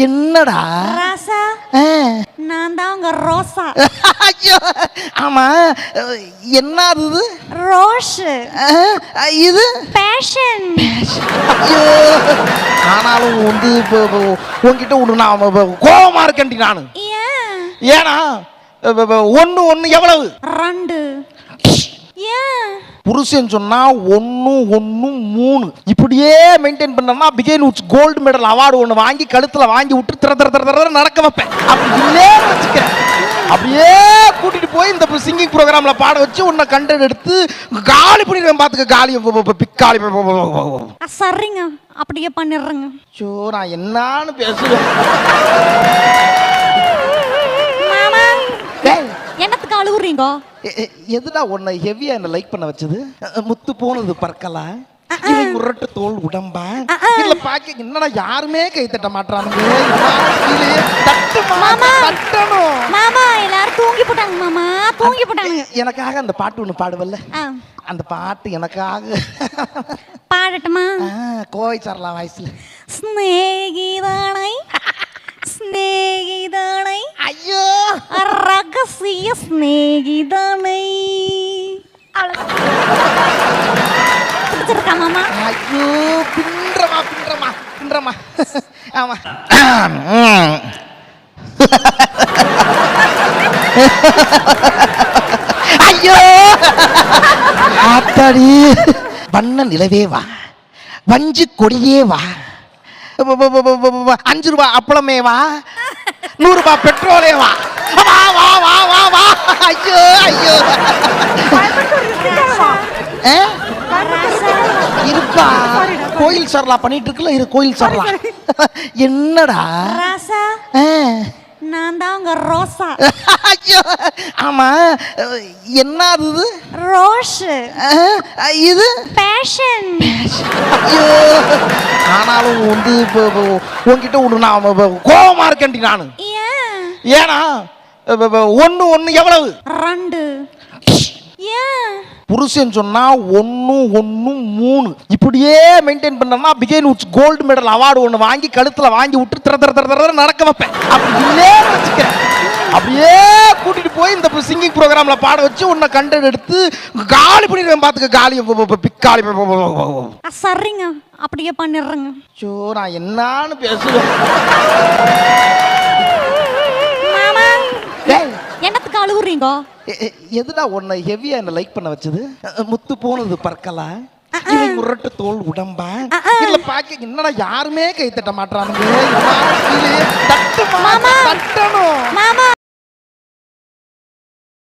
என்னடா ராசா நான் தான் உங்க ரோசா. ஐயோ ஆமா என்னது இது? ரோஷ். இது பேஷன். ஐயோ ஆனாலும் வந்து உன்கிட்ட ஒன்று நான் கோபமா இருக்கேன்டி நானு. ஏன்னா ஒன்று ஒன்று எவ்வளவு? 2. ஏன் புருஷன் சொன்னா 1 1 3 இப்படியே மெயின்டைன் பண்ணா பிகேன் உட்ஸ் கோல்டு மெடல் அவார்டு ஒன்று வாங்கி கழுத்துல வாங்கி விட்டு திர திர திர திர நடக்க வைப்பேன். அப்படி இல்லையே வச்சுக்கிறேன். அப்படியே கூட்டிட்டு போய் இந்த சிங்கிங் ப்ரோக்ராம்ல பாட வச்சு உன்னை கண்டென்ட் எடுத்து காலி பண்ணிடுவேன். பாத்துக்க காலி பிக்காலி. சரிங்க அப்படியே பண்ணிடுறேங்க. சோ நான் என்னான்னு பேசுவேன். என்னத்துக்கு அழுகுறீங்க? எதுடா உன்னை ஹெவியா என்ன லைக் பண்ண வச்சது? முத்து போனது பற்களா முரட்டு தோல் உடம்பா இல்ல பாக்க என்னடா யாருமே கை தட்ட மாட்டானுங்க. மாமா எல்லாரும் தூங்கி போட்டாங்க. மாமா தூங்கி போட்டாங்க. எனக்காக அந்த பாட்டு ஒண்ணு பாடுவல்ல, அந்த பாட்டு எனக்காக பாடட்டுமா? கோவை சரலா வாய்ஸ்ல. ஸ்நேகிதானை ஸ்நேகிதானை ஐயோ ரகசிய ஸ்நேகிதானை பிடிச்சிருக்கா மாமா? ஐயோ பின்றமா பின்றமா பின்றமா. ஆமா ஐயோ ஆத்தாடி வண்ண நிலவே வா, வஞ்சி கொடியே வா, 5 ரூபாய் அப்பளமே வா, 100 ரூபாய் பெட்ரோலே வா, வா வா வா வா வா. ஐயோ ஐயோ இருப்பா கோயில் சரலா பண்ணிட்டு இருக்குல்ல, இரு கோயில் சரலா. என்னடா ராசா நான் தான் உங்க ரோசா. ஐயோ ஆமா என்னது இது? ரோஷ். இது பேஷன். பேஷன். ஐயோ ஆனாலும் வந்து உன்கிட்ட ஒன்று நான் கோபமா இருக்கேன்டி நானு. ஏன்னா ஒன்று ஒன்று எவ்வளவு? 2. ஏன் புருஷன் சொன்னா 1 1 3 இப்படியே மெயின்டைன் பண்ணா பிகேன் உட்ஸ் கோல்டு மெடல் அவார்டு ஒன்று வாங்கி கழுத்துல வாங்கி விட்டு திர திர திர திர நடக்க வைப்பேன். அப்படி இல்லையே வச்சுக்கிறேன். அப்படியே கூட்டிட்டு போய் இந்த சிங்கிங் ப்ரோக்ராம்ல பாட வச்சு உன்னை கண்டென்ட் எடுத்து காலி பண்ணிடுவேன். பாத்துக்க காலி பிக்காலி. சரிங்க அப்படியே பண்ணிடுறேங்க. சோ நான் என்னான்னு பேசுவேன். மாமா என்னத்துக்கு அழுகுறீங்க? எதுடா உன்னை ஹெவியா என்ன லைக் பண்ண வச்சது? முத்து போனது பற்களா முரட்டு தோல் உடம்பா இல்ல பாக்க என்னடா யாருமே கை தட்ட மாட்டானுங்க. மாமா